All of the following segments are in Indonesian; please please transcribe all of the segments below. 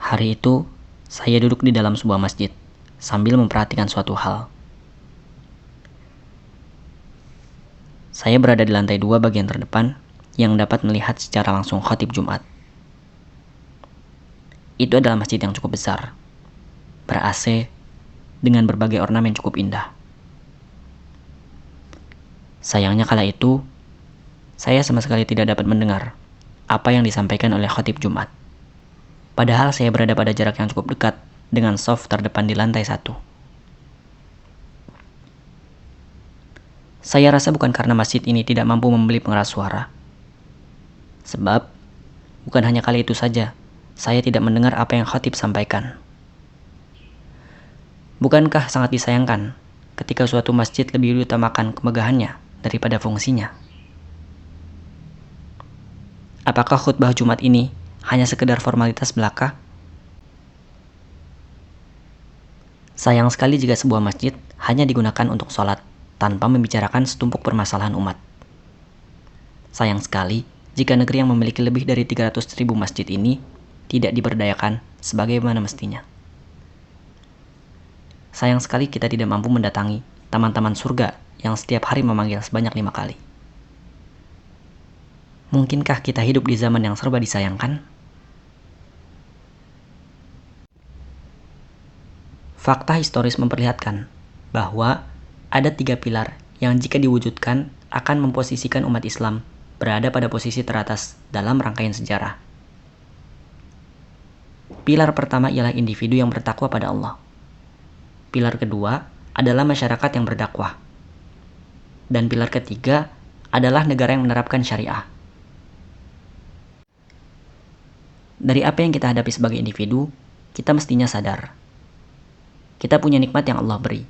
Hari itu, saya duduk di dalam sebuah masjid sambil memperhatikan suatu hal. Saya berada di lantai 2 bagian terdepan yang dapat melihat secara langsung khatib Jumat. Itu adalah masjid yang cukup besar, ber-AC, dengan berbagai ornamen cukup indah. Sayangnya kala itu, saya sama sekali tidak dapat mendengar apa yang disampaikan oleh khatib Jumat. Padahal saya berada pada jarak yang cukup dekat dengan shaf terdepan di lantai 1. Saya rasa bukan karena masjid ini tidak mampu membeli pengeras suara. Sebab, bukan hanya kali itu saja, saya tidak mendengar apa yang khatib sampaikan. Bukankah sangat disayangkan ketika suatu masjid lebih diutamakan kemegahannya daripada fungsinya? Apakah khutbah Jumat ini hanya sekedar formalitas belaka? Sayang sekali jika sebuah masjid hanya digunakan untuk sholat tanpa membicarakan setumpuk permasalahan umat. Sayang sekali jika negeri yang memiliki lebih dari 300.000 masjid ini tidak diberdayakan sebagaimana mestinya. Sayang sekali kita tidak mampu mendatangi taman-taman surga yang setiap hari memanggil sebanyak 5 kali. Mungkinkah kita hidup di zaman yang serba disayangkan? Fakta historis memperlihatkan bahwa ada 3 pilar yang jika diwujudkan akan memposisikan umat Islam berada pada posisi teratas dalam rangkaian sejarah. Pilar pertama ialah individu yang bertakwa pada Allah. Pilar kedua adalah masyarakat yang berdakwah. Dan pilar ketiga adalah negara yang menerapkan syariah. Dari apa yang kita hadapi sebagai individu, kita mestinya sadar. Kita punya nikmat yang Allah beri.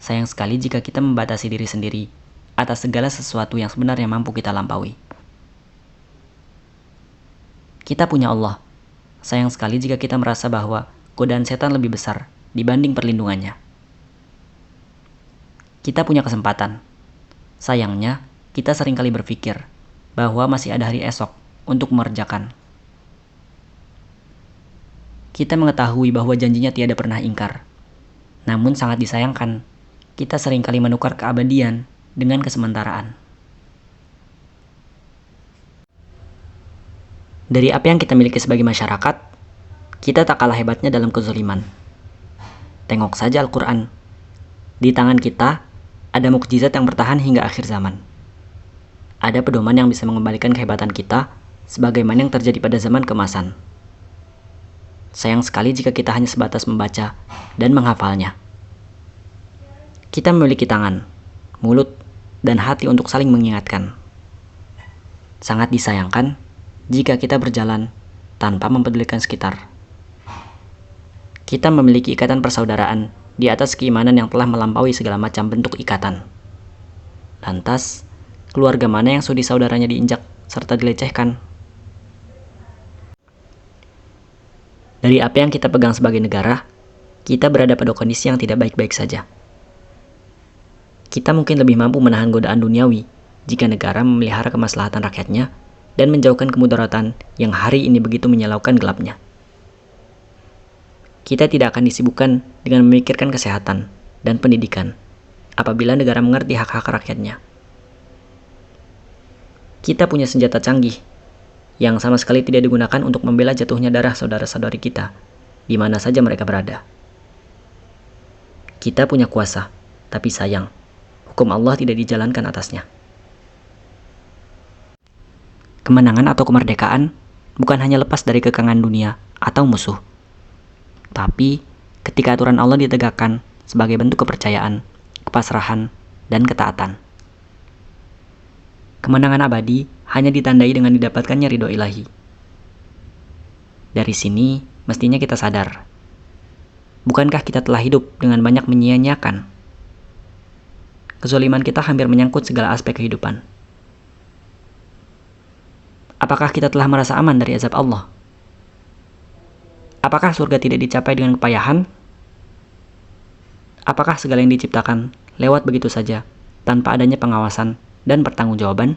Sayang sekali jika kita membatasi diri sendiri atas segala sesuatu yang sebenarnya mampu kita lampaui. Kita punya Allah. Sayang sekali jika kita merasa bahwa godaan setan lebih besar dibanding perlindungannya. Kita punya kesempatan. Sayangnya, kita seringkali berpikir bahwa masih ada hari esok untuk mengerjakan. Kita mengetahui bahwa janjinya tiada pernah ingkar. Namun sangat disayangkan, kita seringkali menukar keabadian dengan kesementaraan. Dari apa yang kita miliki sebagai masyarakat, kita tak kalah hebatnya dalam kezaliman. Tengok saja Al-Quran. Di tangan kita, ada mukjizat yang bertahan hingga akhir zaman. Ada pedoman yang bisa mengembalikan kehebatan kita, sebagaimana yang terjadi pada zaman keemasan. Sayang sekali jika kita hanya sebatas membaca dan menghafalnya. Kita memiliki tangan, mulut, dan hati untuk saling mengingatkan. Sangat disayangkan jika kita berjalan tanpa mempedulikan sekitar. Kita memiliki ikatan persaudaraan di atas keimanan yang telah melampaui segala macam bentuk ikatan. Lantas, keluarga mana yang sudi saudaranya diinjak serta dilecehkan? Dari apa yang kita pegang sebagai negara, kita berada pada kondisi yang tidak baik-baik saja. Kita mungkin lebih mampu menahan godaan duniawi jika negara memelihara kemaslahatan rakyatnya dan menjauhkan kemudaratan yang hari ini begitu menyilaukan gelapnya. Kita tidak akan disibukkan dengan memikirkan kesehatan dan pendidikan apabila negara mengerti hak-hak rakyatnya. Kita punya senjata canggih yang sama sekali tidak digunakan untuk membela jatuhnya darah saudara-saudari kita di mana saja mereka berada. Kita punya kuasa, tapi sayang, hukum Allah tidak dijalankan atasnya. Kemenangan atau kemerdekaan bukan hanya lepas dari kekangan dunia atau musuh. Tapi, ketika aturan Allah ditegakkan sebagai bentuk kepercayaan, kepasrahan, dan ketaatan. Kemenangan abadi hanya ditandai dengan didapatkannya ridho ilahi. Dari sini, mestinya kita sadar. Bukankah kita telah hidup dengan banyak menyia-nyiakan? Kezaliman kita hampir menyangkut segala aspek kehidupan. Apakah kita telah merasa aman dari azab Allah? Apakah surga tidak dicapai dengan kepayahan? Apakah segala yang diciptakan lewat begitu saja, tanpa adanya pengawasan dan pertanggungjawaban?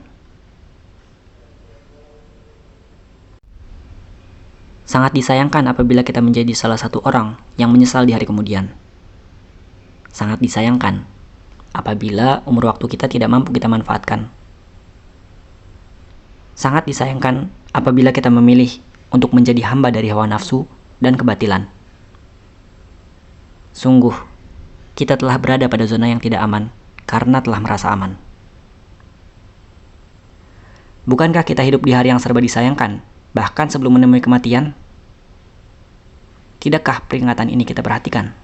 Sangat disayangkan apabila kita menjadi salah satu orang yang menyesal di hari kemudian. Sangat disayangkan apabila umur waktu kita tidak mampu kita manfaatkan. Sangat disayangkan apabila kita memilih untuk menjadi hamba dari hawa nafsu dan kebatilan. Sungguh, kita telah berada pada zona yang tidak aman karena telah merasa aman. Bukankah kita hidup di hari yang serba disayangkan, bahkan sebelum menemui kematian? Tidakkah peringatan ini kita perhatikan?